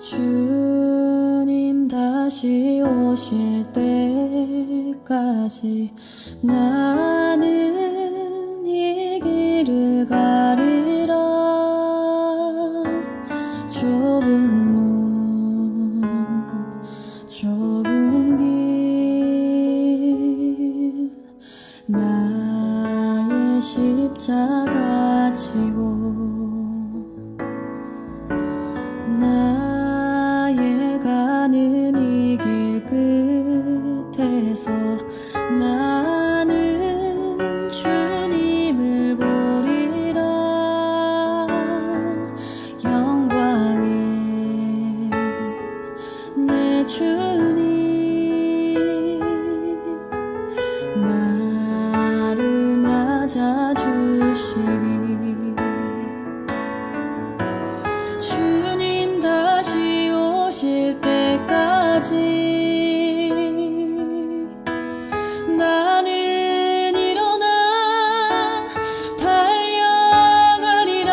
주님 다시 오실 때까지 나는 이 길을 가리라. 좁은 문 좁은 길 나의 십자가 지고 나의 가는 이 길 끝에서 나는 주님을 보리라. 영광의 내 주님 나를 맞아주시리. 주님 다시 오실 때까지 나는 일어나 달려가리라.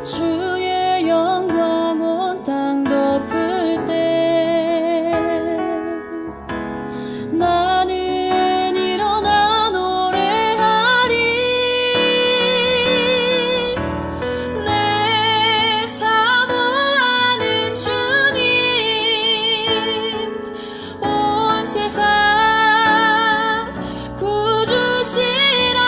주의 영광 온 땅 덮을 때 나는 일어나 노래하리. 내 사모하는 주님 온 세상 구주시라.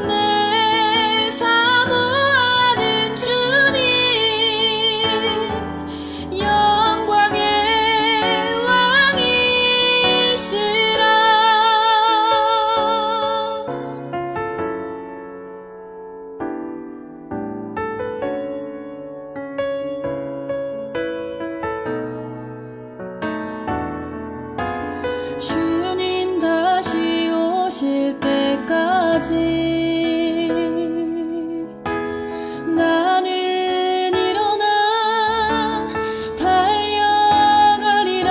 내 사모하는 주님 영광의 왕이시라. 주님 다시 오실 때까지 나는 일어나 달려가리라.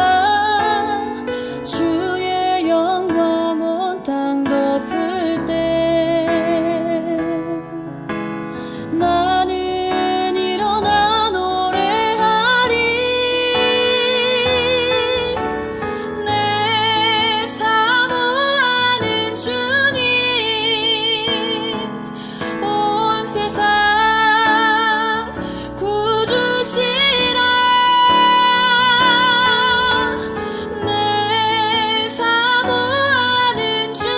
주의 영광 온 땅 덮을 때 나는 일어나 노래하리. 내 사모하는 주님 온 세상 구주시라. 내 사모하는 주님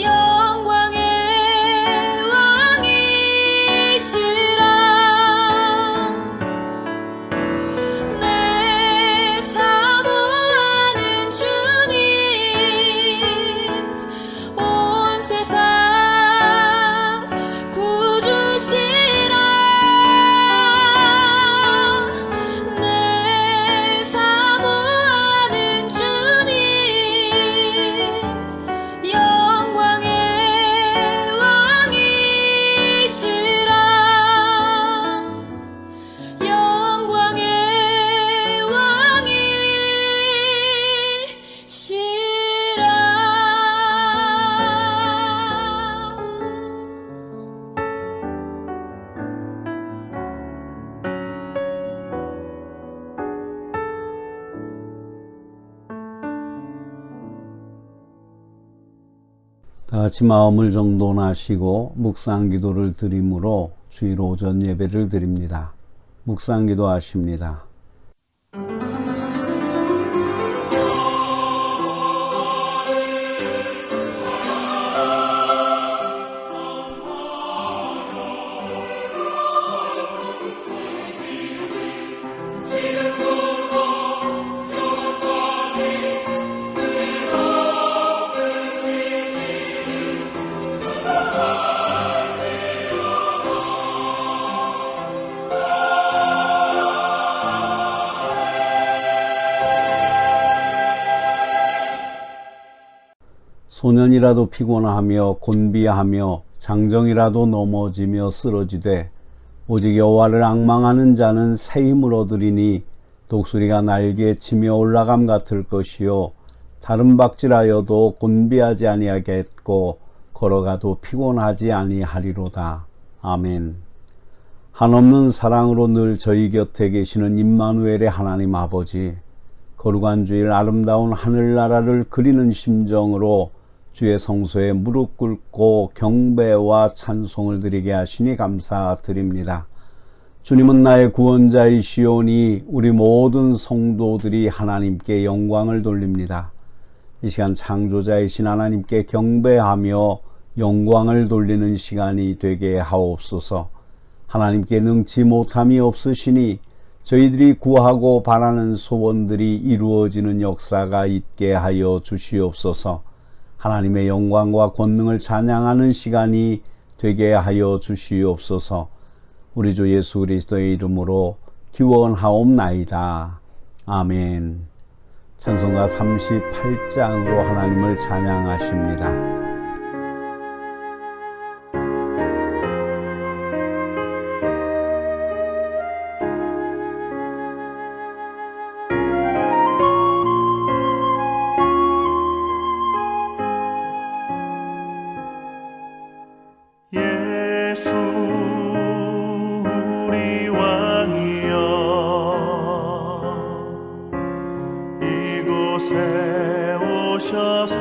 영광의 왕이시라. 내 사모하는 주님 온 세상 구주시라. 내 사모하는 주님 영광의 왕이시라. 영광의 왕이시라. 다 같이 마음을 정돈하시고 묵상기도를 드림으로 주일 오전 예배를 드립니다. 묵상기도 하십니다. 소년이라도 피곤하며 곤비하며 장정이라도 넘어지며 쓰러지되 오직 여호와를 앙망하는 자는 새 힘을 얻으리니 독수리가 날개에 치며 올라감 같을 것이요 다른 박질하여도 곤비하지 아니하겠고 걸어가도 피곤하지 아니하리로다. 아멘. 한없는 사랑으로 늘 저희 곁에 계시는 임마누엘의 하나님 아버지, 거룩한 주일 아름다운 하늘나라를 그리는 심정으로 주의 성소에 무릎 꿇고 경배와 찬송을 드리게 하시니 감사드립니다. 주님은 나의 구원자이시오니 우리 모든 성도들이 하나님께 영광을 돌립니다. 이 시간 창조자이신 하나님께 경배하며 영광을 돌리는 시간이 되게 하옵소서. 하나님께 능치 못함이 없으시니 저희들이 구하고 바라는 소원들이 이루어지는 역사가 있게 하여 주시옵소서. 하나님의 영광과 권능을 찬양하는 시간이 되게 하여 주시옵소서. 우리 주 예수 그리스도의 이름으로 기원하옵나이다. 아멘. 찬송가 38장으로 하나님을 찬양하십니다. 예수 우리 왕이여 이곳에 오셔서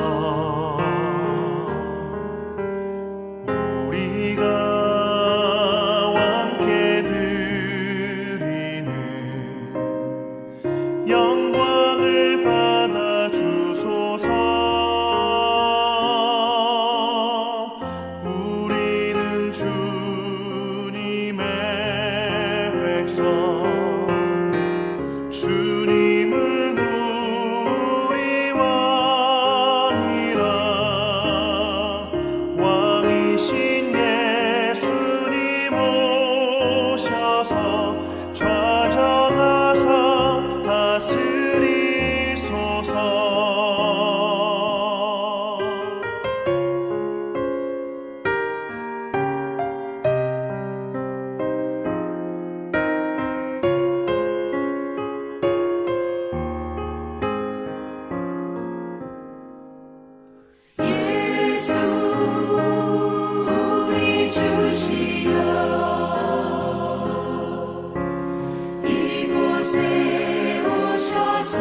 우리가 함께 드리는 영광을 받아 주소서. 우리는 주님의 백성, 주님은 우리 왕이라. 왕이신 예수님 오셔서 좌정하사 다스리소서. 예수 우리 주시여 이곳에 오셔서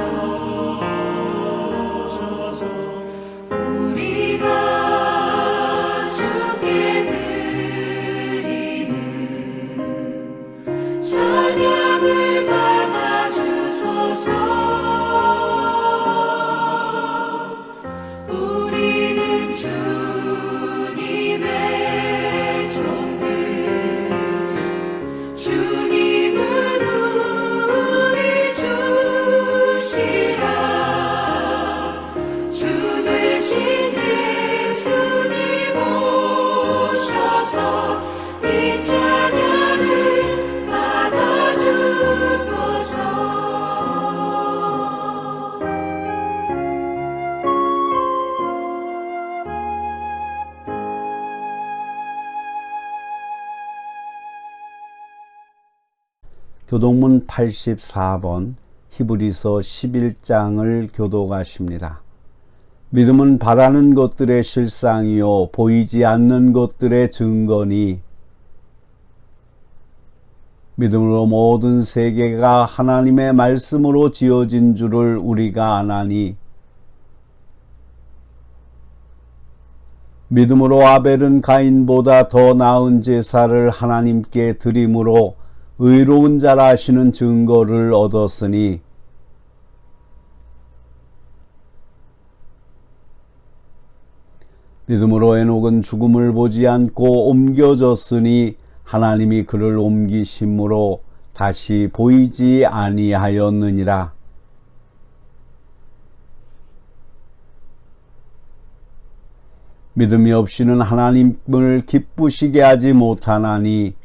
우리가 주께 드리는 찬양을 받아 주소서. 우리는 주님의 종들, 주님은 우리 주시라. 주 되신 예수님 오셔서 이 찬양을 받아 주소서. 교독문 84번 히브리서 11장을 교독하십니다. 믿음은 바라는 것들의 실상이요 보이지 않는 것들의 증거니 믿음으로 모든 세계가 하나님의 말씀으로 지어진 줄을 우리가 아나니 믿음으로 아벨은 가인보다 더 나은 제사를 하나님께 드림으로 의로운 자라 하시는 증거를 얻었으니 믿음으로 에녹은 죽음을 보지 않고 옮겨졌으니 하나님이 그를 옮기심으로 다시 보이지 아니하였느니라. 믿음이 없이는 하나님을 기쁘시게 하지 못하나니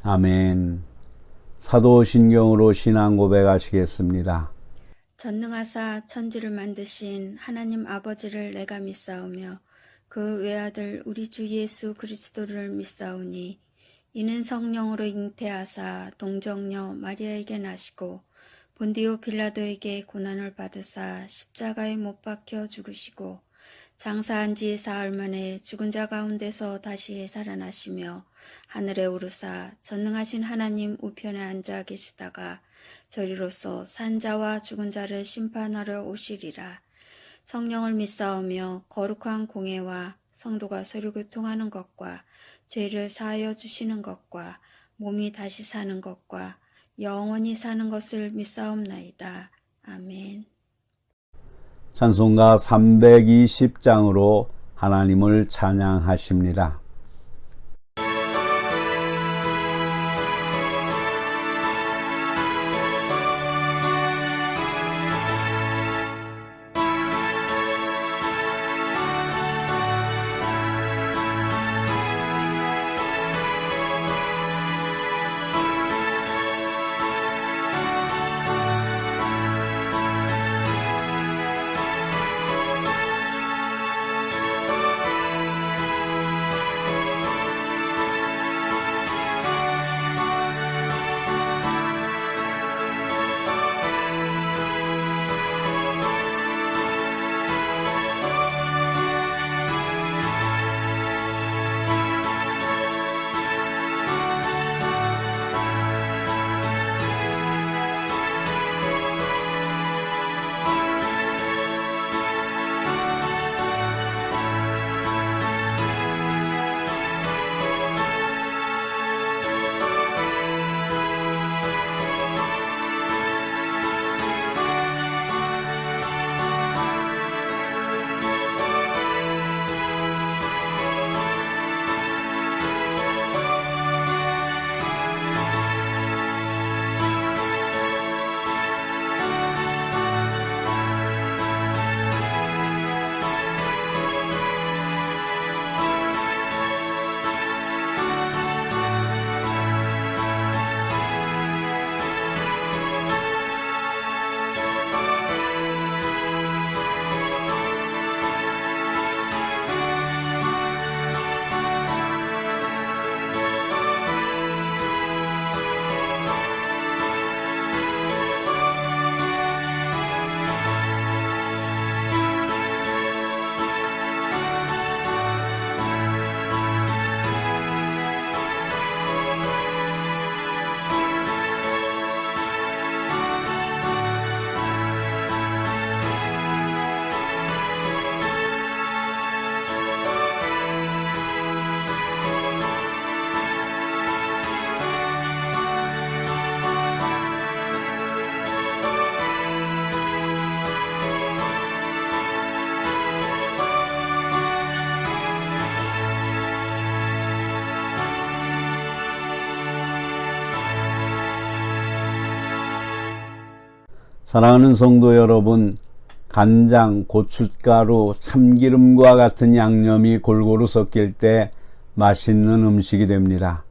아멘. 사도신경으로 신앙 고백하시겠습니다. 전능하사 천지를 만드신 하나님 아버지를 내가 믿사오며 그 외아들 우리 주 예수 그리스도를 믿사오니 이는 성령으로 잉태하사 동정녀 마리아에게 나시고 본디오 빌라도에게 고난을 받으사 십자가에 못 박혀 죽으시고 장사한 지 사흘 만에 죽은 자 가운데서 다시 살아나시며 하늘에 오르사 전능하신 하나님 우편에 앉아 계시다가 저리로서 산 자와 죽은 자를 심판하러 오시리라. 성령을 믿사오며 거룩한 공회와 성도가 서로 교통하는 것과 죄를 사하여 주시는 것과 몸이 다시 사는 것과 영원히 사는 것을 믿사옵나이다. 아멘. 찬송가 320장으로 하나님을 찬양하십니다. 사랑하는 성도 여러분, 간장, 고춧가루, 참기름과 같은 양념이 골고루 섞일 때 맛있는 음식이 됩니다.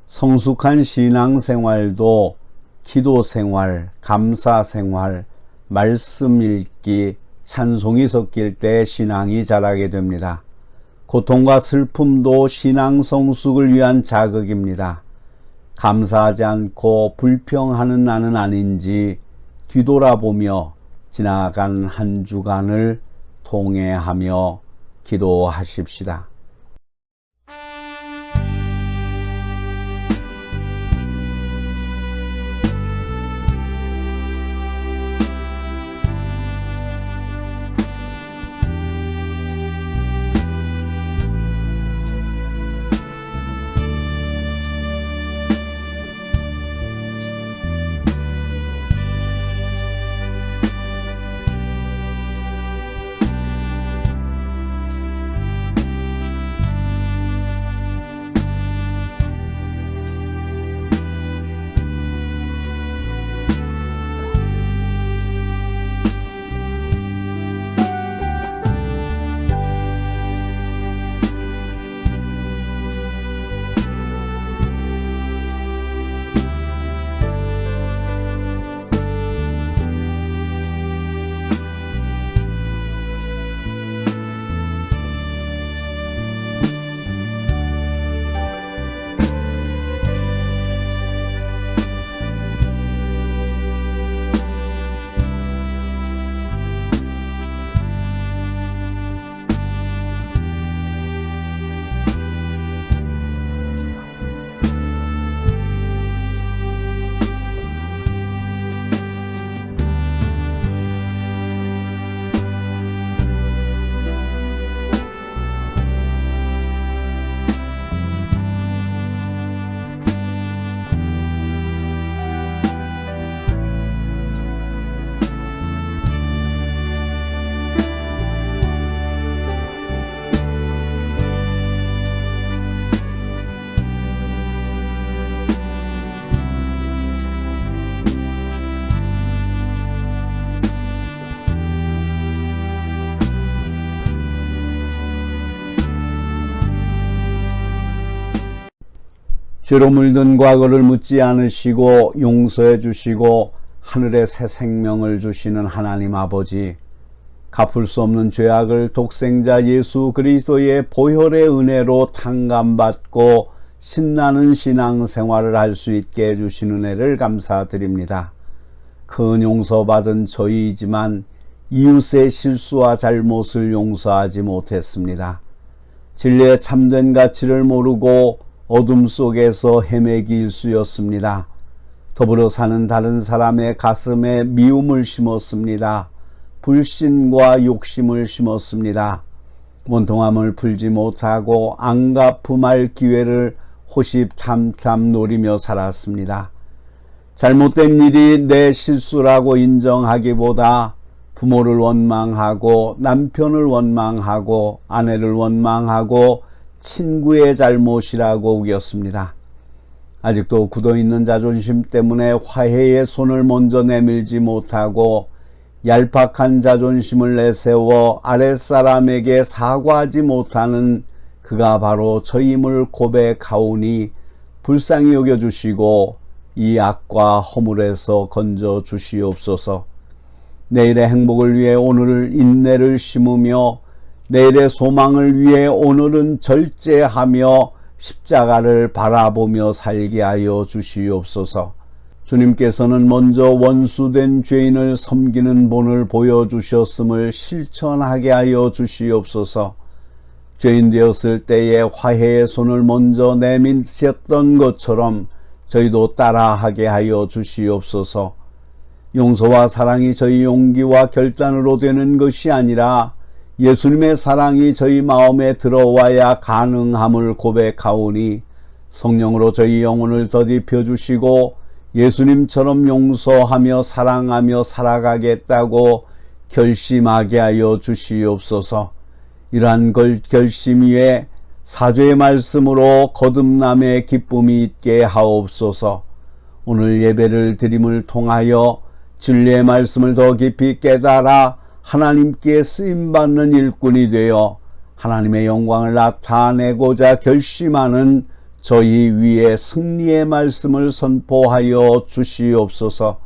성숙한 신앙생활도 기도생활, 감사생활, 말씀 읽기, 찬송이 섞일 때 신앙이 자라게 됩니다. 고통과 슬픔도 신앙 성숙을 위한 자극입니다. 감사하지 않고 불평하는 나는 아닌지 뒤돌아보며 지나간 한 주간을 통회하며 기도하십시다. 죄로 물든 과거를 묻지 않으시고 용서해 주시고 하늘의 새 생명을 주시는 하나님 아버지, 갚을 수 없는 죄악을 독생자 예수 그리스도의 보혈의 은혜로 탕감받고 신나는 신앙생활을 할 수 있게 해주신 은혜를 감사드립니다. 큰 용서받은 저희이지만 이웃의 실수와 잘못을 용서하지 못했습니다. 진리의 참된 가치를 모르고 어둠 속에서 헤매기 일쑤였습니다. 더불어 사는 다른 사람의 가슴에 미움을 심었습니다. 불신과 욕심을 심었습니다. 원통함을 풀지 못하고 앙가품할 기회를 호시탐탐 노리며 살았습니다. 잘못된 일이 내 실수라고 인정하기보다 부모를 원망하고 남편을 원망하고 아내를 원망하고 친구의 잘못이라고 우겼습니다. 아직도 굳어있는 자존심 때문에 화해의 손을 먼저 내밀지 못하고 얄팍한 자존심을 내세워 아랫사람에게 사과하지 못하는 그가 바로 저임을 고백하오니 불쌍히 여겨주시고 이 악과 허물에서 건져 주시옵소서. 내일의 행복을 위해 오늘을 인내를 심으며 내일의 소망을 위해 오늘은 절제하며 십자가를 바라보며 살게 하여 주시옵소서. 주님께서는 먼저 원수된 죄인을 섬기는 본을 보여주셨음을 실천하게 하여 주시옵소서. 죄인 되었을 때에 화해의 손을 먼저 내미셨던 것처럼 저희도 따라하게 하여 주시옵소서. 용서와 사랑이 저희 용기와 결단으로 되는 것이 아니라 예수님의 사랑이 저희 마음에 들어와야 가능함을 고백하오니 성령으로 저희 영혼을 더딥혀 주시고 예수님처럼 용서하며 사랑하며 살아가겠다고 결심하게 하여 주시옵소서. 이러한 결심 위에 사죄의 말씀으로 거듭남의 기쁨이 있게 하옵소서. 오늘 예배를 드림을 통하여 진리의 말씀을 더 깊이 깨달아 하나님께 쓰임받는 일꾼이 되어 하나님의 영광을 나타내고자 결심하는 저희 위에 승리의 말씀을 선포하여 주시옵소서.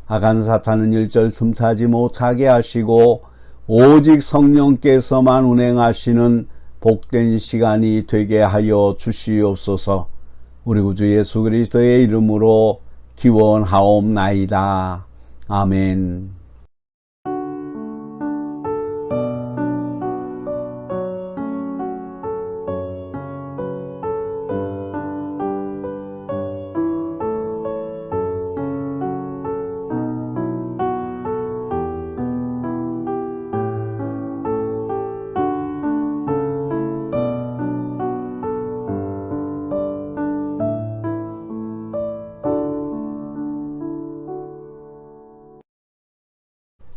악한 사탄은 일절 틈타지 못하게 하시고 오직 성령께서만 운행하시는 복된 시간이 되게 하여 주시옵소서. 우리 구주 예수 그리스도의 이름으로 기원하옵나이다. 아멘.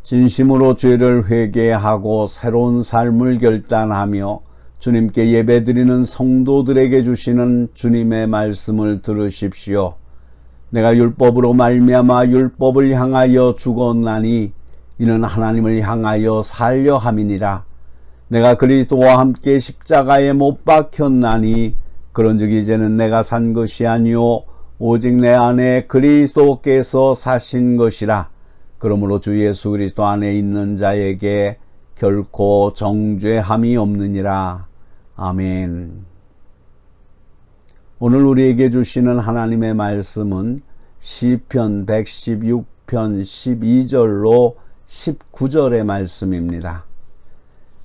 진심으로 죄를 회개하고 새로운 삶을 결단하며 주님께 예배드리는 성도들에게 주시는 주님의 말씀을 들으십시오. 내가 율법으로 말미암아 율법을 향하여 죽었나니 이는 하나님을 향하여 살려 함이니라. 내가 그리스도와 함께 십자가에 못 박혔나니 그런즉 이제는 내가 산 것이 아니요 오직 내 안에 그리스도께서 사신 것이라. 그러므로 주 예수 그리스도 안에 있는 자에게 결코 정죄함이 없느니라. 아멘. 오늘 우리에게 주시는 하나님의 말씀은 시편 116편 12절로 19절의 말씀입니다.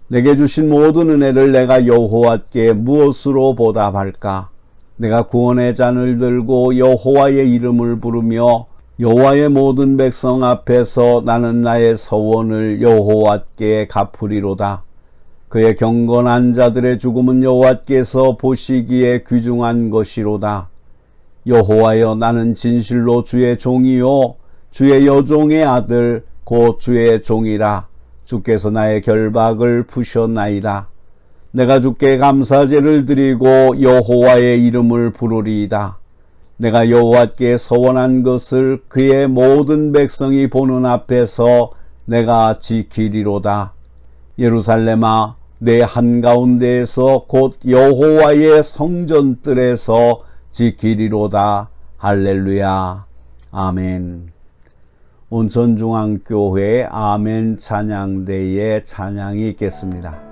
내게 주신 모든 은혜를 내가 여호와께 무엇으로 보답할까? 내가 구원의 잔을 들고 여호와의 이름을 부르며 여호와의 모든 백성 앞에서 나는 나의 서원을 여호와께 갚으리로다. 그의 경건한 자들의 죽음은 여호와께서 보시기에 귀중한 것이로다. 여호와여, 나는 진실로 주의 종이요 주의 여종의 아들 곧 주의 종이라. 주께서 나의 결박을 푸셨나이다. 내가 주께 감사제를 드리고 여호와의 이름을 부르리이다. 내가 여호와께 서원한 것을 그의 모든 백성이 보는 앞에서 내가 지키리로다. 예루살렘아, 내 한가운데에서 곧 여호와의 성전뜰에서 지키리로다. 할렐루야. 아멘. 온천중앙교회 아멘 찬양대의 찬양이 있겠습니다.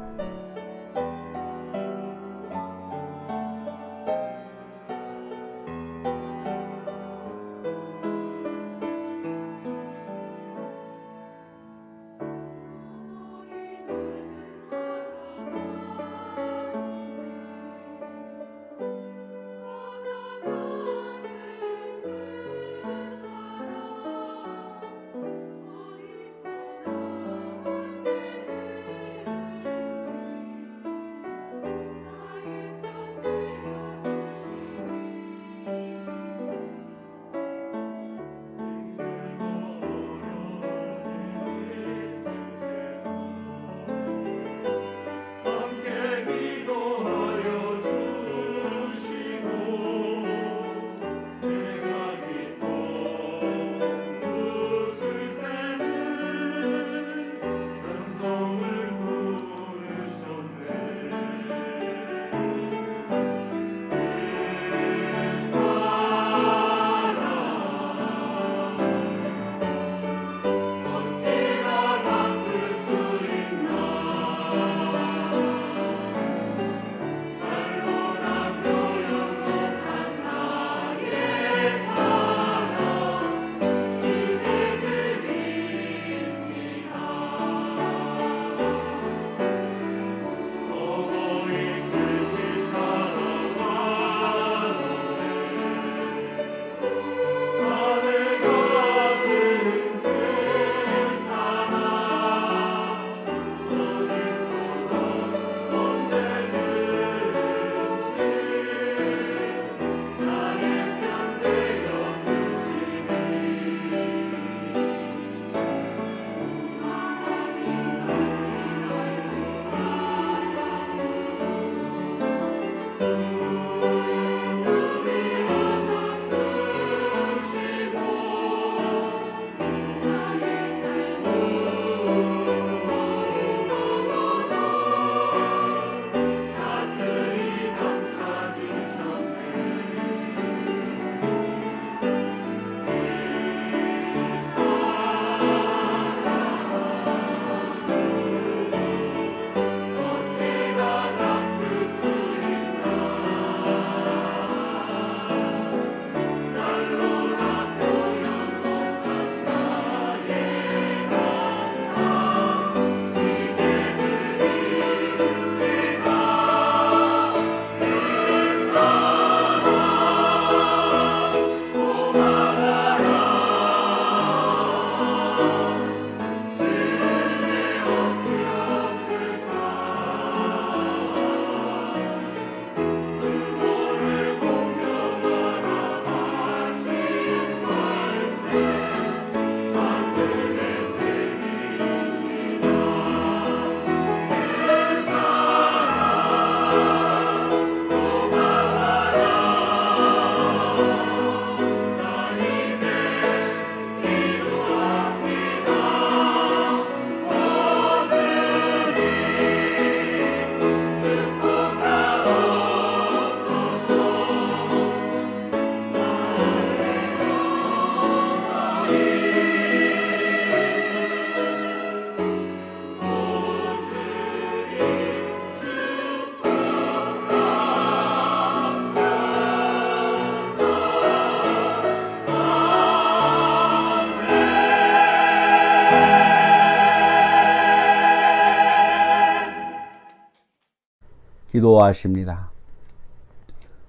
기도하십니다.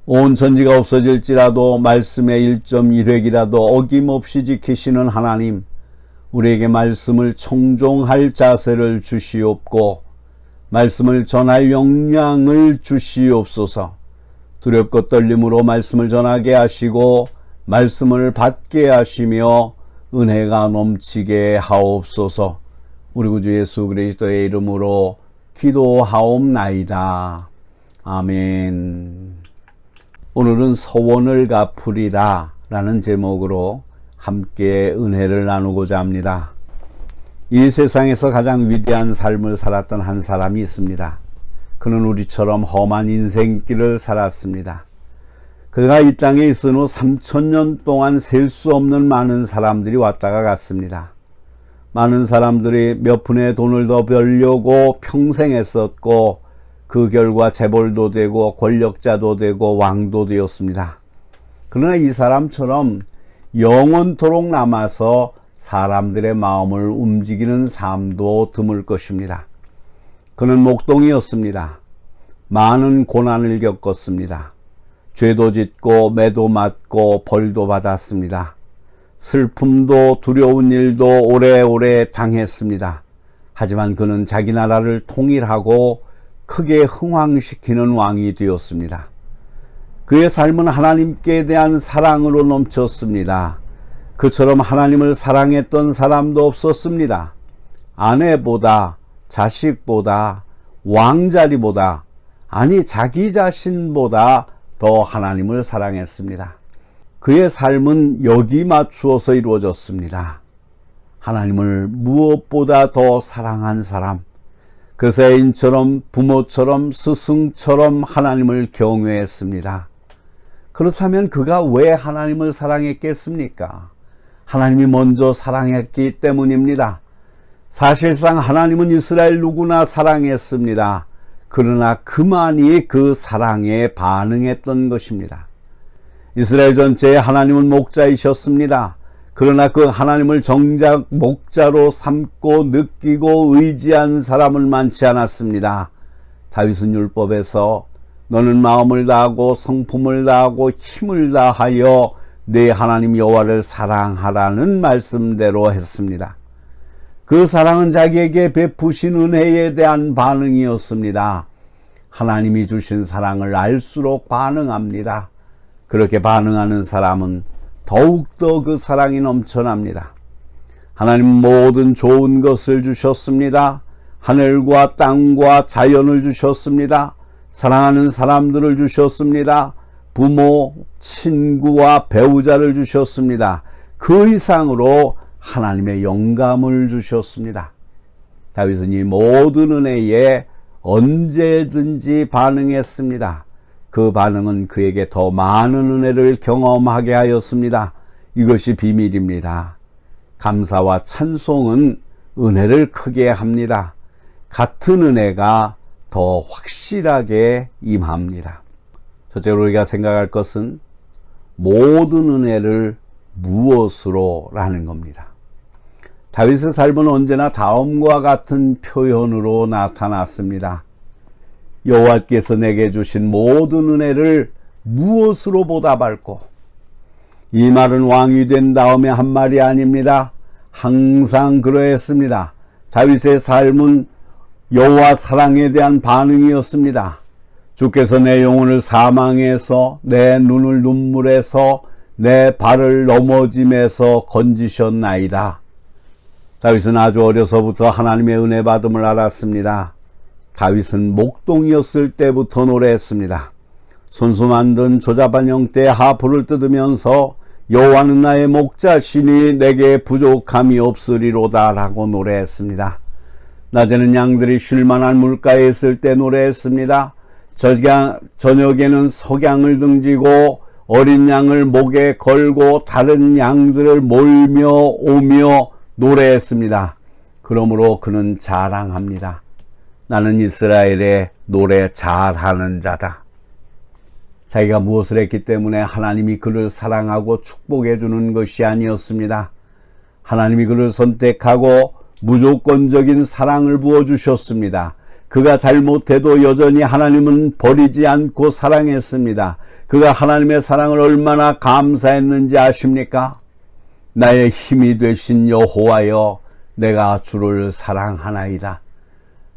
온 천지가 없어질지라도 말씀의 1.1획이라도 어김없이 지키시는 하나님, 우리에게 말씀을 청종할 자세를 주시옵고 말씀을 전할 역량을 주시옵소서. 두렵고 떨림으로 말씀을 전하게 하시고 말씀을 받게 하시며 은혜가 넘치게 하옵소서. 우리 구주 예수 그리스도의 이름으로 기도하옵나이다. 아멘. 오늘은 서원을 갚으리라 라는 제목으로 함께 은혜를 나누고자 합니다. 이 세상에서 가장 위대한 삶을 살았던 한 사람이 있습니다. 그는 우리처럼 험한 인생길을 살았습니다. 그가 이 땅에 있은 후 3000년 동안 셀 수 없는 많은 사람들이 왔다가 갔습니다. 많은 사람들이 몇 푼의 돈을 더 벌려고 평생 했었고 그 결과 재벌도 되고 권력자도 되고 왕도 되었습니다. 그러나 이 사람처럼 영원토록 남아서 사람들의 마음을 움직이는 삶도 드물 것입니다. 그는 목동이었습니다. 많은 고난을 겪었습니다. 죄도 짓고 매도 맞고 벌도 받았습니다. 슬픔도 두려운 일도 오래오래 당했습니다. 하지만 그는 자기 나라를 통일하고 크게 흥왕시키는 왕이 되었습니다. 그의 삶은 하나님께 대한 사랑으로 넘쳤습니다. 그처럼 하나님을 사랑했던 사람도 없었습니다. 아내보다, 자식보다, 왕자리보다, 아니 자기 자신보다 더 하나님을 사랑했습니다. 그의 삶은 여기 맞추어서 이루어졌습니다. 하나님을 무엇보다 더 사랑한 사람, 그래서 애인처럼 부모처럼 스승처럼 하나님을 경외했습니다. 그렇다면 그가 왜 하나님을 사랑했겠습니까? 하나님이 먼저 사랑했기 때문입니다. 사실상 하나님은 이스라엘 누구나 사랑했습니다. 그러나 그만이 그 사랑에 반응했던 것입니다. 이스라엘 전체에 하나님은 목자이셨습니다. 그러나 그 하나님을 정작 목자로 삼고 느끼고 의지한 사람은 많지 않았습니다. 다윗은 율법에서 너는 마음을 다하고 성품을 다하고 힘을 다하여 네 하나님 여호와를 사랑하라는 말씀대로 했습니다. 그 사랑은 자기에게 베푸신 은혜에 대한 반응이었습니다. 하나님이 주신 사랑을 알수록 반응합니다. 그렇게 반응하는 사람은 더욱더 그 사랑이 넘쳐납니다. 하나님 모든 좋은 것을 주셨습니다. 하늘과 땅과 자연을 주셨습니다. 사랑하는 사람들을 주셨습니다. 부모, 친구와 배우자를 주셨습니다. 그 이상으로 하나님의 영감을 주셨습니다. 다윗은 이 모든 은혜에 언제든지 반응했습니다. 그 반응은 그에게 더 많은 은혜를 경험하게 하였습니다. 이것이 비밀입니다. 감사와 찬송은 은혜를 크게 합니다. 같은 은혜가 더 확실하게 임합니다. 첫째로 우리가 생각할 것은 모든 은혜를 무엇으로 라는 겁니다. 다윗의 삶은 언제나 다음과 같은 표현으로 나타났습니다. 여호와께서 내게 주신 모든 은혜를 무엇으로 보답할꼬? 이 말은 왕이 된 다음에 한 말이 아닙니다. 항상 그러했습니다. 다윗의 삶은 여호와 사랑에 대한 반응이었습니다. 주께서 내 영혼을 사망에서 내 눈을 눈물에서 내 발을 넘어짐에서 건지셨나이다. 다윗은 아주 어려서부터 하나님의 은혜 받음을 알았습니다. 다윗은 목동이었을 때부터 노래했습니다. 손수 만든 조잡한 형태의 하프를 뜯으면서 여호와는 나의 목자시니 내게 부족함이 없으리로다 라고 노래했습니다. 낮에는 양들이 쉴만한 물가에 있을 때 노래했습니다. 저녁에는 석양을 등지고 어린 양을 목에 걸고 다른 양들을 몰며 오며 노래했습니다. 그러므로 그는 자랑합니다. 나는 이스라엘의 노래 잘하는 자다. 자기가 무엇을 했기 때문에 하나님이 그를 사랑하고 축복해 주는 것이 아니었습니다. 하나님이 그를 선택하고 무조건적인 사랑을 부어주셨습니다. 그가 잘못해도 여전히 하나님은 버리지 않고 사랑했습니다. 그가 하나님의 사랑을 얼마나 감사했는지 아십니까? 나의 힘이 되신 여호와여, 내가 주를 사랑하나이다.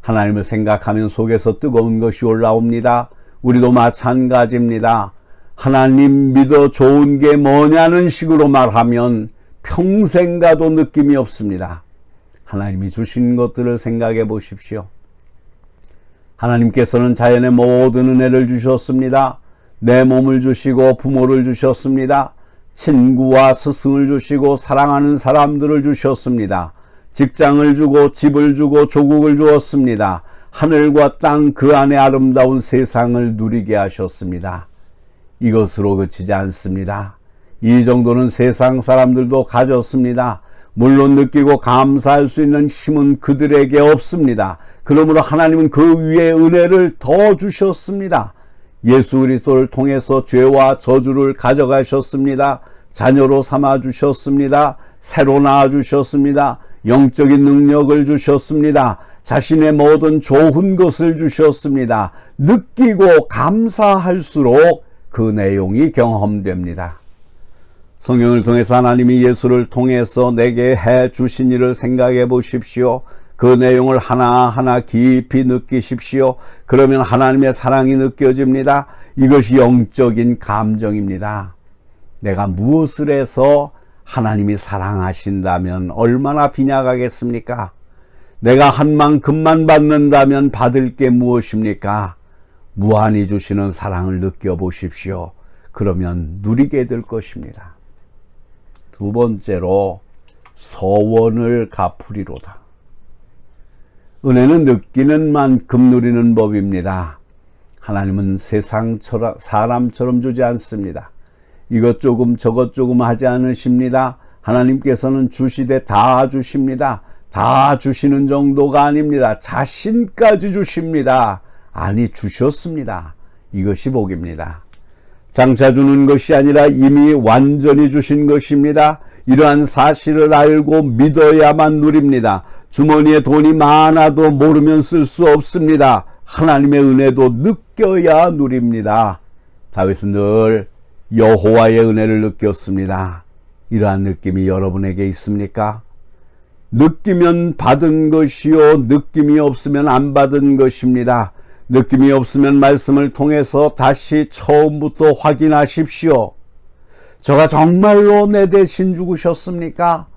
하나님을 생각하면 속에서 뜨거운 것이 올라옵니다. 우리도 마찬가지입니다. 하나님 믿어 좋은 게 뭐냐는 식으로 말하면 평생 가도 느낌이 없습니다. 하나님이 주신 것들을 생각해 보십시오. 하나님께서는 자연의 모든 은혜를 주셨습니다. 내 몸을 주시고 부모를 주셨습니다. 친구와 스승을 주시고 사랑하는 사람들을 주셨습니다. 직장을 주고 집을 주고 조국을 주었습니다. 하늘과 땅 그 안에 아름다운 세상을 누리게 하셨습니다. 이것으로 그치지 않습니다. 이 정도는 세상 사람들도 가졌습니다. 물론 느끼고 감사할 수 있는 힘은 그들에게 없습니다. 그러므로 하나님은 그 위에 은혜를 더 주셨습니다. 예수 그리스도를 통해서 죄와 저주를 가져가셨습니다. 자녀로 삼아 주셨습니다. 새로 낳아 주셨습니다. 영적인 능력을 주셨습니다. 자신의 모든 좋은 것을 주셨습니다. 느끼고 감사할수록 그 내용이 경험됩니다. 성경을 통해서 하나님이 예수를 통해서 내게 해 주신 일을 생각해 보십시오. 그 내용을 하나하나 깊이 느끼십시오. 그러면 하나님의 사랑이 느껴집니다. 이것이 영적인 감정입니다. 내가 무엇을 해서 하나님이 사랑하신다면 얼마나 빈약하겠습니까? 내가 한 만큼만 받는다면 받을 게 무엇입니까? 무한히 주시는 사랑을 느껴보십시오. 그러면 누리게 될 것입니다. 두 번째로 서원을 갚으리로다. 은혜는 느끼는 만큼 누리는 법입니다. 하나님은 세상처럼 사람처럼 주지 않습니다. 이것 조금 저것 조금 하지 않으십니다. 하나님께서는 주시되 다 주십니다. 다 주시는 정도가 아닙니다. 자신까지 주십니다. 아니 주셨습니다. 이것이 복입니다. 장차 주는 것이 아니라 이미 완전히 주신 것입니다. 이러한 사실을 알고 믿어야만 누립니다. 주머니에 돈이 많아도 모르면 쓸 수 없습니다. 하나님의 은혜도 느껴야 누립니다. 다윗은 늘 여호와의 은혜를 느꼈습니다. 이러한 느낌이 여러분에게 있습니까? 느끼면 받은 것이요, 느낌이 없으면 안 받은 것입니다. 느낌이 없으면 말씀을 통해서 다시 처음부터 확인하십시오. 저가 정말로 내 대신 죽으셨습니까?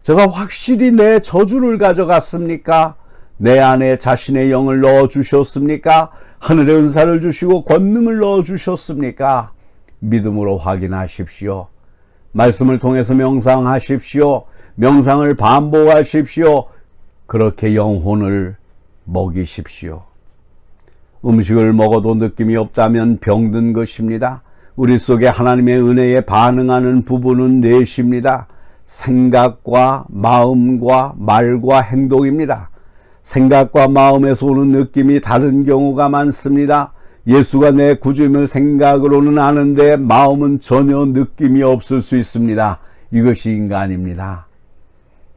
저가 확실히 내 저주를 가져갔습니까? 내 안에 자신의 영을 넣어주셨습니까? 하늘의 은사를 주시고 권능을 넣어주셨습니까? 믿음으로 확인하십시오. 말씀을 통해서 명상하십시오. 명상을 반복하십시오. 그렇게 영혼을 먹이십시오. 음식을 먹어도 느낌이 없다면 병든 것입니다. 우리 속에 하나님의 은혜에 반응하는 부분은 넷입니다. 생각과 마음과 말과 행동입니다. 생각과 마음에서 오는 느낌이 다른 경우가 많습니다. 예수가 내 구주임을 생각으로는 아는데 마음은 전혀 느낌이 없을 수 있습니다. 이것이 인간입니다.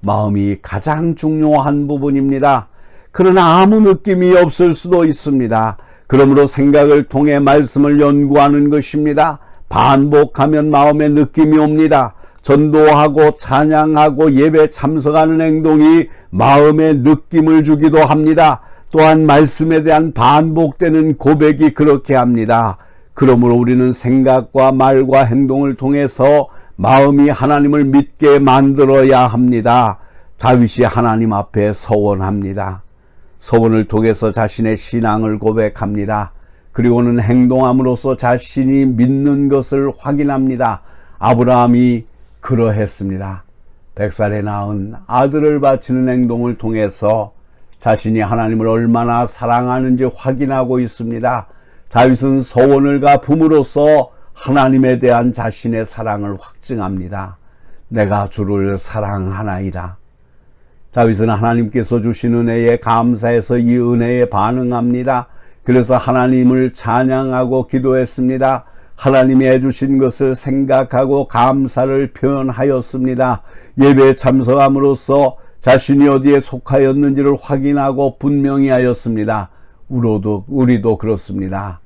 마음이 가장 중요한 부분입니다. 그러나 아무 느낌이 없을 수도 있습니다. 그러므로 생각을 통해 말씀을 연구하는 것입니다. 반복하면 마음에 느낌이 옵니다. 전도하고 찬양하고 예배 참석하는 행동이 마음에 느낌을 주기도 합니다. 또한 말씀에 대한 반복되는 고백이 그렇게 합니다. 그러므로 우리는 생각과 말과 행동을 통해서 마음이 하나님을 믿게 만들어야 합니다. 다윗이 하나님 앞에 서원합니다. 서원을 통해서 자신의 신앙을 고백합니다. 그리고는 행동함으로써 자신이 믿는 것을 확인합니다. 아브라함이 그러했습니다. 100살에 낳은 아들을 바치는 행동을 통해서 자신이 하나님을 얼마나 사랑하는지 확인하고 있습니다. 다윗은 서원을 갚음으로써 하나님에 대한 자신의 사랑을 확증합니다. 내가 주를 사랑하나이다. 다윗은 하나님께서 주신 은혜에 감사해서 이 은혜에 반응합니다. 그래서 하나님을 찬양하고 기도했습니다. 하나님이 해주신 것을 생각하고 감사를 표현하였습니다. 예배에 참석함으로써 자신이 어디에 속하였는지를 확인하고 분명히 하였습니다. 우리도 그렇습니다.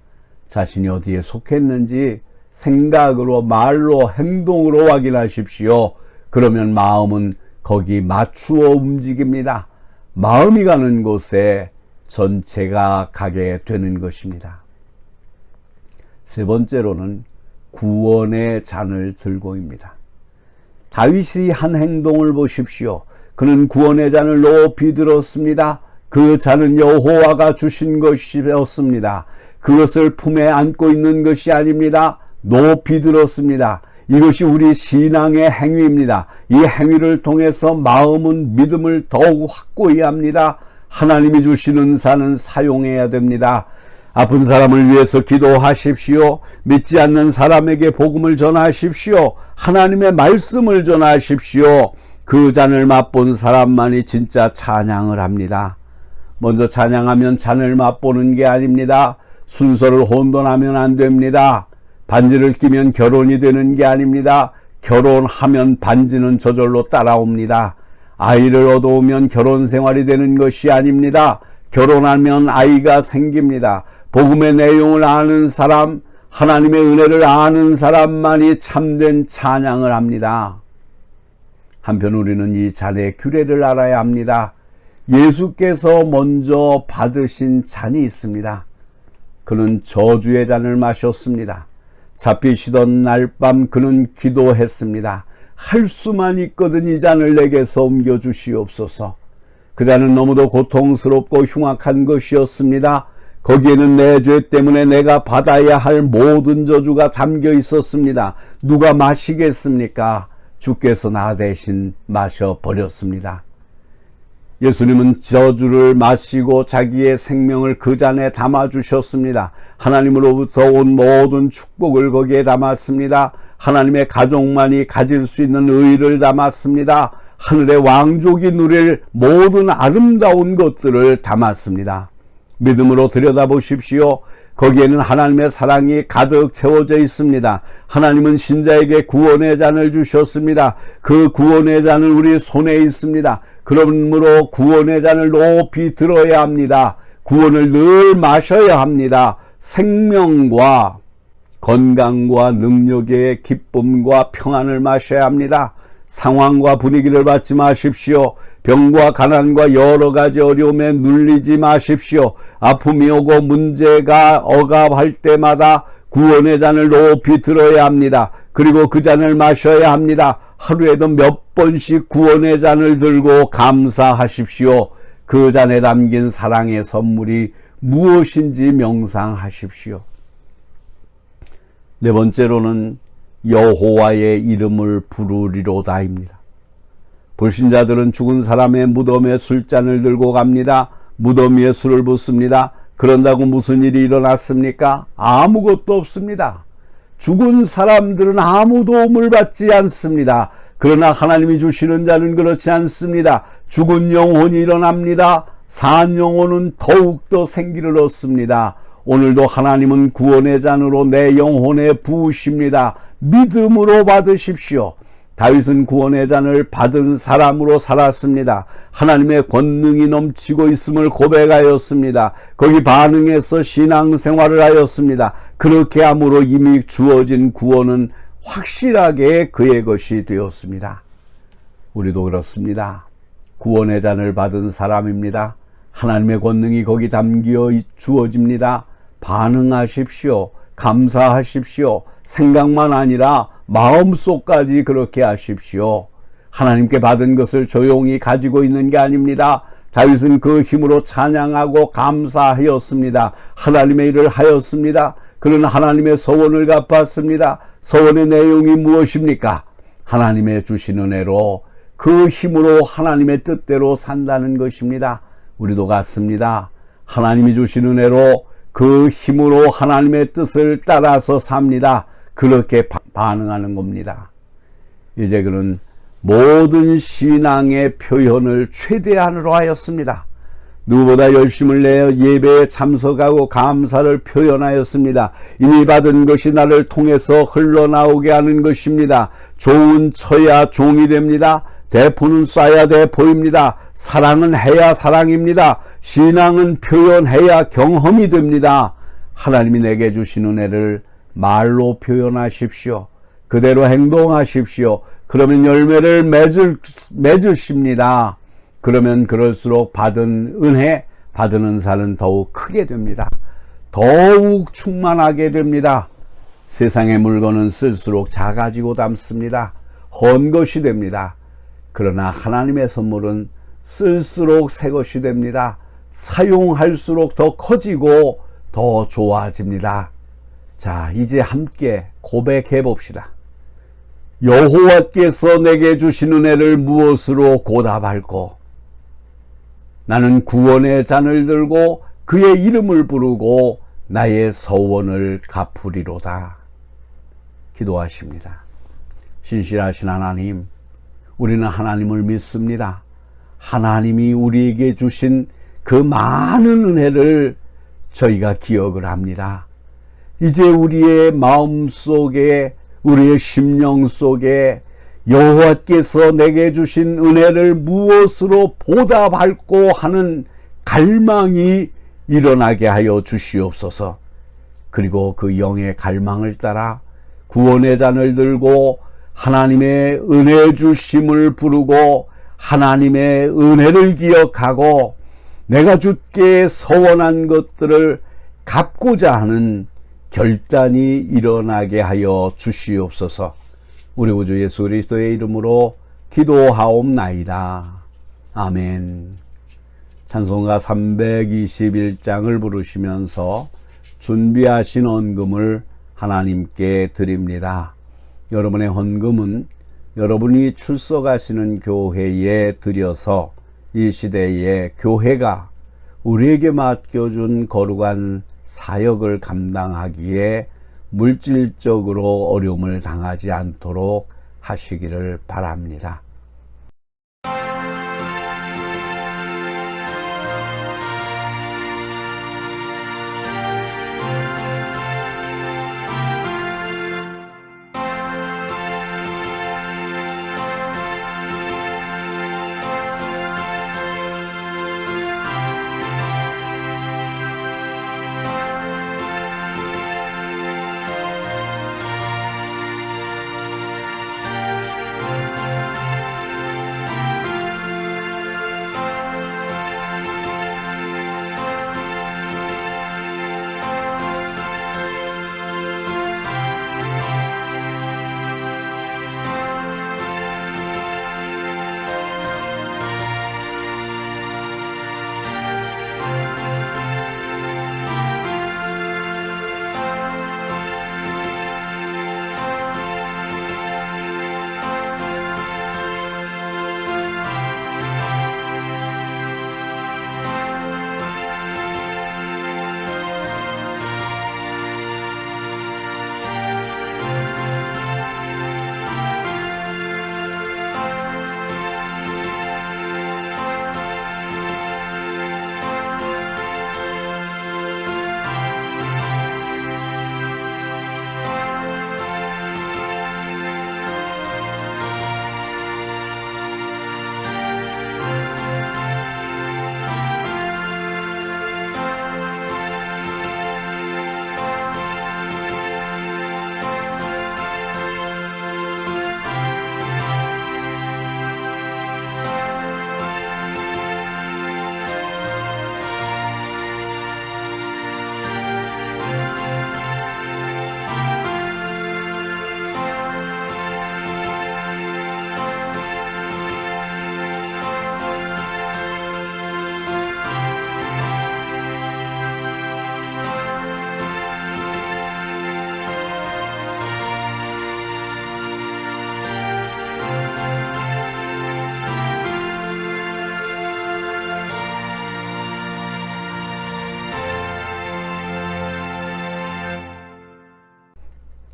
자신이 어디에 속했는지 생각으로, 말로, 행동으로 확인하십시오. 그러면 마음은 거기 맞추어 움직입니다. 마음이 가는 곳에 전체가 가게 되는 것입니다. 세 번째로는 구원의 잔을 들고입니다. 다윗이 한 행동을 보십시오. 그는 구원의 잔을 높이 들었습니다. 그 잔은 여호와가 주신 것이었습니다. 그것을 품에 안고 있는 것이 아닙니다. 높이 들었습니다. 이것이 우리 신앙의 행위입니다. 이 행위를 통해서 마음은 믿음을 더욱 확고히 합니다. 하나님이 주시는 산은 사용해야 됩니다. 아픈 사람을 위해서 기도하십시오. 믿지 않는 사람에게 복음을 전하십시오. 하나님의 말씀을 전하십시오. 그 잔을 맛본 사람만이 진짜 찬양을 합니다. 먼저 찬양하면 잔을 맛보는 게 아닙니다. 순서를 혼돈하면 안 됩니다. 반지를 끼면 결혼이 되는 게 아닙니다. 결혼하면 반지는 저절로 따라옵니다. 아이를 얻어오면 결혼 생활이 되는 것이 아닙니다. 결혼하면 아이가 생깁니다. 복음의 내용을 아는 사람, 하나님의 은혜를 아는 사람만이 참된 찬양을 합니다. 한편 우리는 이 잔의 규례를 알아야 합니다. 예수께서 먼저 받으신 잔이 있습니다. 그는 저주의 잔을 마셨습니다. 잡히시던 날 밤 그는 기도했습니다. 할 수만 있거든 이 잔을 내게서 옮겨주시옵소서. 그 잔은 너무도 고통스럽고 흉악한 것이었습니다. 거기에는 내 죄 때문에 내가 받아야 할 모든 저주가 담겨 있었습니다. 누가 마시겠습니까? 주께서 나 대신 마셔버렸습니다. 예수님은 저주를 마시고 자기의 생명을 그 잔에 담아주셨습니다. 하나님으로부터 온 모든 축복을 거기에 담았습니다. 하나님의 가족만이 가질 수 있는 의를 담았습니다. 하늘의 왕족이 누릴 모든 아름다운 것들을 담았습니다. 믿음으로 들여다보십시오. 거기에는 하나님의 사랑이 가득 채워져 있습니다. 하나님은 신자에게 구원의 잔을 주셨습니다. 그 구원의 잔은 우리 손에 있습니다. 그러므로 구원의 잔을 높이 들어야 합니다. 구원을 늘 마셔야 합니다. 생명과 건강과 능력의 기쁨과 평안을 마셔야 합니다. 상황과 분위기를 받지 마십시오. 병과 가난과 여러 가지 어려움에 눌리지 마십시오. 아픔이 오고 문제가 억압할 때마다 구원의 잔을 높이 들어야 합니다. 그리고 그 잔을 마셔야 합니다. 하루에도 몇 번씩 구원의 잔을 들고 감사하십시오. 그 잔에 담긴 사랑의 선물이 무엇인지 명상하십시오. 네 번째로는 여호와의 이름을 부르리로다입니다. 불신자들은 죽은 사람의 무덤에 술잔을 들고 갑니다. 무덤 위에 술을 붓습니다. 그런다고 무슨 일이 일어났습니까? 아무것도 없습니다. 죽은 사람들은 아무 도움을 받지 않습니다. 그러나 하나님이 주시는 자는 그렇지 않습니다. 죽은 영혼이 일어납니다. 산 영혼은 더욱더 생기를 얻습니다. 오늘도 하나님은 구원의 잔으로 내 영혼에 부으십니다. 믿음으로 받으십시오. 다윗은 구원의 잔을 받은 사람으로 살았습니다. 하나님의 권능이 넘치고 있음을 고백하였습니다. 거기 반응해서 신앙생활을 하였습니다. 그렇게 함으로 이미 주어진 구원은 확실하게 그의 것이 되었습니다. 우리도 그렇습니다. 구원의 잔을 받은 사람입니다. 하나님의 권능이 거기 담겨 주어집니다. 반응하십시오. 감사하십시오. 생각만 아니라 마음속까지 그렇게 하십시오. 하나님께 받은 것을 조용히 가지고 있는 게 아닙니다. 다윗은 그 힘으로 찬양하고 감사하였습니다. 하나님의 일을 하였습니다. 그는 하나님의 서원을 갚았습니다. 서원의 내용이 무엇입니까? 하나님의 주신 은혜로 그 힘으로 하나님의 뜻대로 산다는 것입니다. 우리도 같습니다. 하나님이 주신 은혜로 그 힘으로 하나님의 뜻을 따라서 삽니다. 그렇게 반응하는 겁니다. 이제 그는 모든 신앙의 표현을 최대한으로 하였습니다. 누구보다 열심을 내어 예배에 참석하고 감사를 표현하였습니다. 이미 받은 것이 나를 통해서 흘러나오게 하는 것입니다. 좋은 처야 종이 됩니다. 대포는 쏴야 대포입니다. 사랑은 해야 사랑입니다. 신앙은 표현해야 경험이 됩니다. 하나님이 내게 주신 은혜를 말로 표현하십시오. 그대로 행동하십시오. 그러면 열매를 맺으십니다. 그러면 그럴수록 받은 은혜, 받은 은사는 더욱 크게 됩니다. 더욱 충만하게 됩니다. 세상의 물건은 쓸수록 작아지고 담습니다. 헌 것이 됩니다. 그러나 하나님의 선물은 쓸수록 새 것이 됩니다. 사용할수록 더 커지고 더 좋아집니다. 자, 이제 함께 고백해 봅시다. 여호와께서 내게 주신 은혜를 무엇으로 고답할꼬? 나는 구원의 잔을 들고 그의 이름을 부르고 나의 서원을 갚으리로다 기도하십니다. 신실하신 하나님, 우리는 하나님을 믿습니다. 하나님이 우리에게 주신 그 많은 은혜를 저희가 기억을 합니다. 이제 우리의 마음 속에, 우리의 심령 속에 여호와께서 내게 주신 은혜를 무엇으로 보답할고 하는 갈망이 일어나게 하여 주시옵소서. 그리고 그 영의 갈망을 따라 구원의 잔을 들고 하나님의 은혜 주심을 부르고 하나님의 은혜를 기억하고 내가 주께 서원한 것들을 갚고자 하는 결단이 일어나게 하여 주시옵소서. 우리 구주 예수 그리스도의 이름으로 기도하옵나이다. 아멘. 찬송가 321장을 부르시면서 준비하신 헌금을 하나님께 드립니다. 여러분의 헌금은 여러분이 출석하시는 교회에 드려서 이 시대에 교회가 우리에게 맡겨준 거룩한 사역을 감당하기에 물질적으로 어려움을 당하지 않도록 하시기를 바랍니다.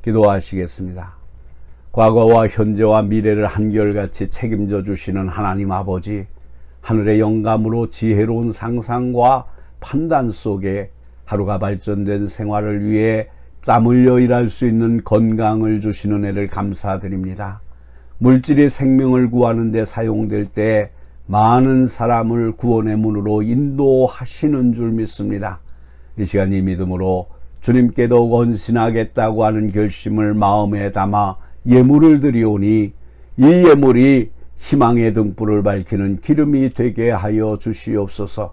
기도하시겠습니다. 과거와 현재와 미래를 한결같이 책임져 주시는 하나님 아버지, 하늘의 영감으로 지혜로운 상상과 판단 속에 하루가 발전된 생활을 위해 땀 흘려 일할 수 있는 건강을 주시는 은혜를 감사드립니다. 물질이 생명을 구하는 데 사용될 때 많은 사람을 구원의 문으로 인도하시는 줄 믿습니다. 이 시간 이 믿음으로 주님께 더욱 헌신하겠다고 하는 결심을 마음에 담아 예물을 드리오니 이 예물이 희망의 등불을 밝히는 기름이 되게 하여 주시옵소서.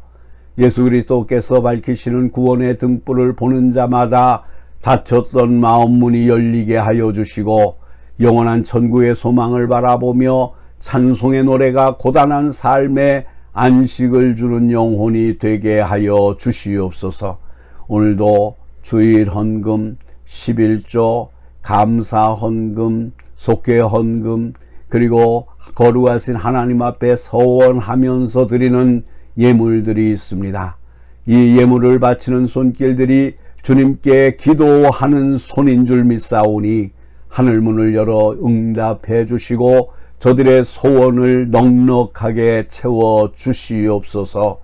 예수 그리스도께서 밝히시는 구원의 등불을 보는 자마다 닫혔던 마음 문이 열리게 하여 주시고 영원한 천국의 소망을 바라보며 찬송의 노래가 고단한 삶에 안식을 주는 영혼이 되게 하여 주시옵소서. 오늘도 주일 헌금, 11조, 감사 헌금, 속죄 헌금, 그리고 거룩하신 하나님 앞에 서원하면서 드리는 예물들이 있습니다. 이 예물을 바치는 손길들이 주님께 기도하는 손인 줄 믿사오니 하늘문을 열어 응답해 주시고 저들의 소원을 넉넉하게 채워 주시옵소서.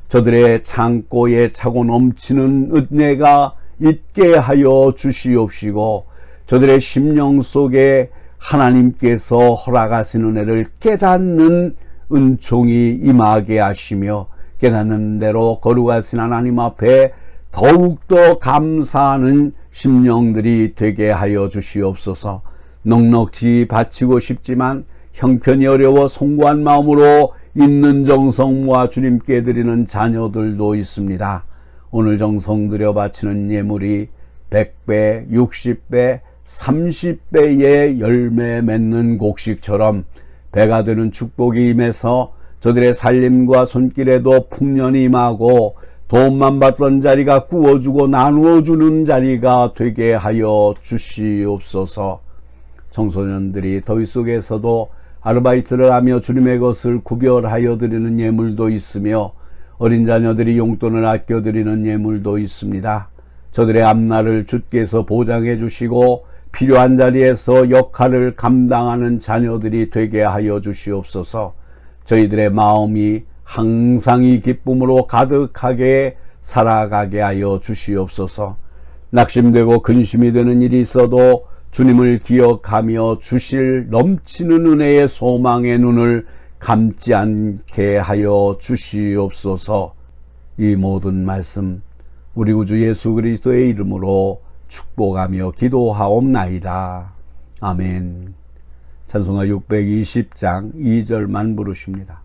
저들의 창고에 차고 넘치는 은혜가 있게 하여 주시옵시고 저들의 심령 속에 하나님께서 허락하시는 은혜를 깨닫는 은총이 임하게 하시며 깨닫는 대로 거룩하신 하나님 앞에 더욱더 감사하는 심령들이 되게 하여 주시옵소서. 넉넉히 바치고 싶지만 형편이 어려워 송구한 마음으로 있는 정성 모아 주님께 드리는 자녀들도 있습니다. 오늘 정성 들여 바치는 예물이 100배, 60배, 30배의 열매 맺는 곡식처럼 배가 되는 축복이 임해서 저들의 살림과 손길에도 풍년이 임하고 도움만 받던 자리가 구워주고 나누어주는 자리가 되게 하여 주시옵소서. 청소년들이 더위 속에서도 아르바이트를 하며 주님의 것을 구별하여 드리는 예물도 있으며 어린 자녀들이 용돈을 아껴 드리는 예물도 있습니다. 저들의 앞날을 주께서 보장해 주시고 필요한 자리에서 역할을 감당하는 자녀들이 되게 하여 주시옵소서. 저희들의 마음이 항상 이 기쁨으로 가득하게 살아가게 하여 주시옵소서. 낙심되고 근심이 되는 일이 있어도 주님을 기억하며 주실 넘치는 은혜의 소망의 눈을 감지 않게 하여 주시옵소서. 이 모든 말씀 우리 구주 예수 그리스도의 이름으로 축복하며 기도하옵나이다. 아멘. 찬송가 620장 2절만 부르십니다.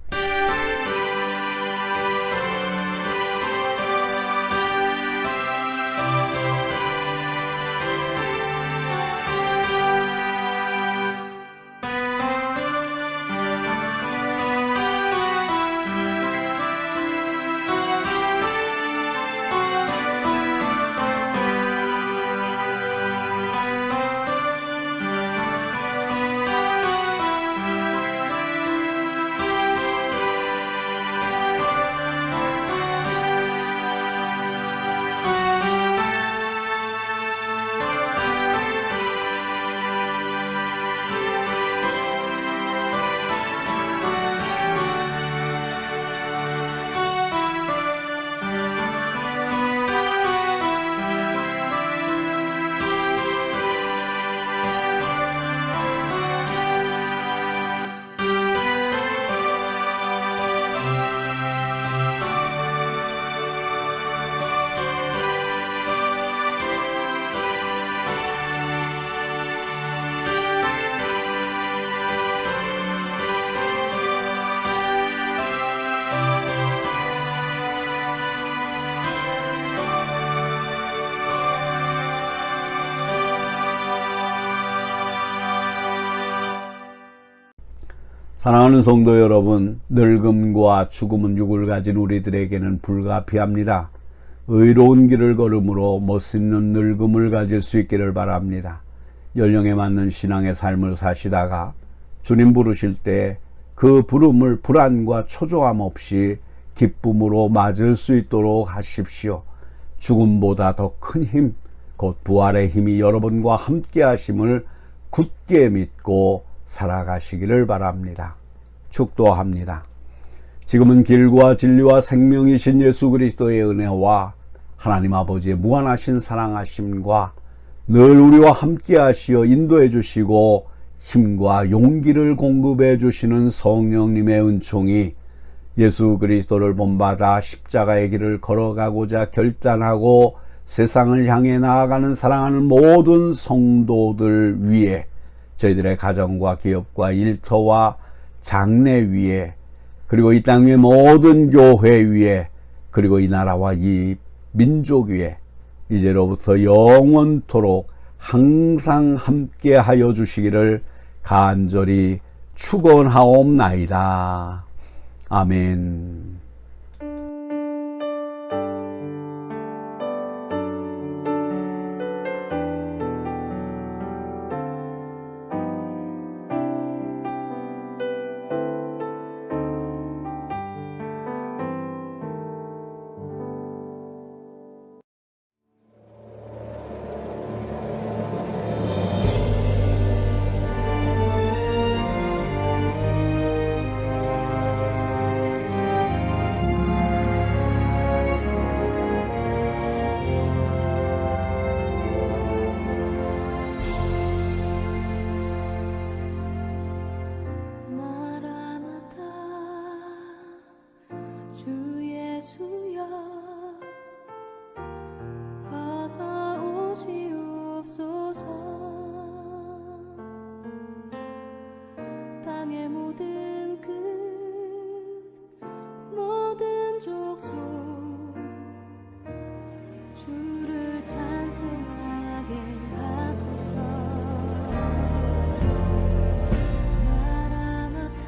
사랑하는 성도 여러분, 늙음과 죽음은 육을 가진 우리들에게는 불가피합니다. 의로운 길을 걸음으로 멋있는 늙음을 가질 수 있기를 바랍니다. 연령에 맞는 신앙의 삶을 사시다가 주님 부르실 때 그 부름을 불안과 초조함 없이 기쁨으로 맞을 수 있도록 하십시오. 죽음보다 더 큰 힘, 곧 부활의 힘이 여러분과 함께 하심을 굳게 믿고 살아가시기를 바랍니다. 축도합니다. 지금은 길과 진리와 생명이신 예수 그리스도의 은혜와 하나님 아버지의 무한하신 사랑하심과 늘 우리와 함께 하시어 인도해 주시고 힘과 용기를 공급해 주시는 성령님의 은총이 예수 그리스도를 본받아 십자가의 길을 걸어가고자 결단하고 세상을 향해 나아가는 사랑하는 모든 성도들 위에, 저희들의 가정과 기업과 일터와 장래 위에, 그리고 이 땅의 모든 교회 위에, 그리고 이 나라와 이 민족 위에 이제로부터 영원토록 항상 함께 하여 주시기를 간절히 축원하옵나이다. 아멘. 찬송하게 하소서. 마라나타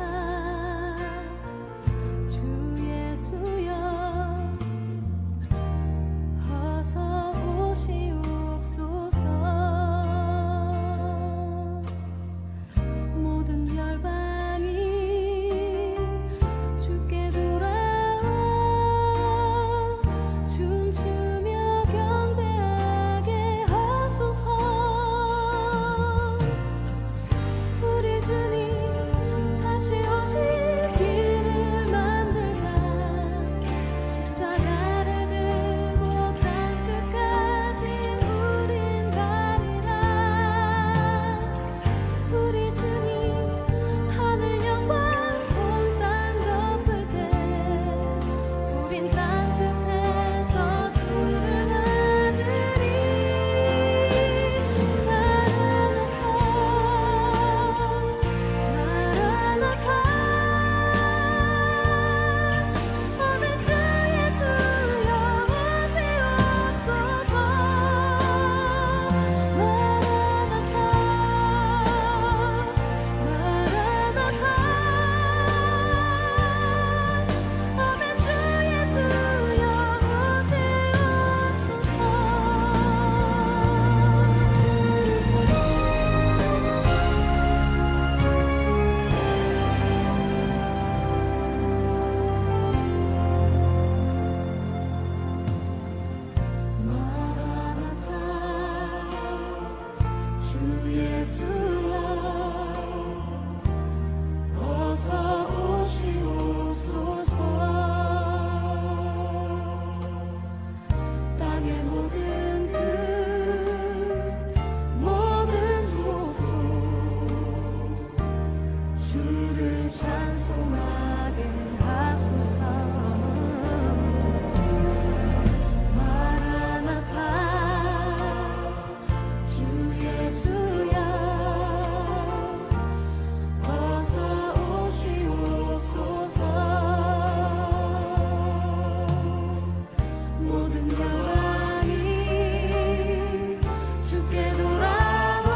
주 예수여 어서 오시옵소서. 모든 열방이 주께 돌아와 춤추며 경배하게 하소서. 우리 주님 다시 오실 길을 만들자. 십자가를 들고 땅끝까지 우린 가리라. 우리 주님 하늘 영광 온 땅 덮을 때 우린 땅끝에서 주를 맞으리. 마라나타 마라나타 아멘. 주 예수여 오시옵소서. 마라나타 마라나타 아멘. 주 예수여 오시옵소서. 마라나타 주 예수여 어서 오시옵소서. 땅의 모든 끝 모든 족속 주를 찬송하게 하소서. 마라나타 주 예수여 어서 오시옵소서. 모든 열방이 주께 돌아와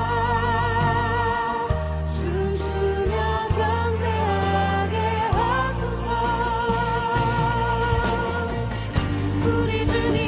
춤추며 경배하게 하소서. 우리 주님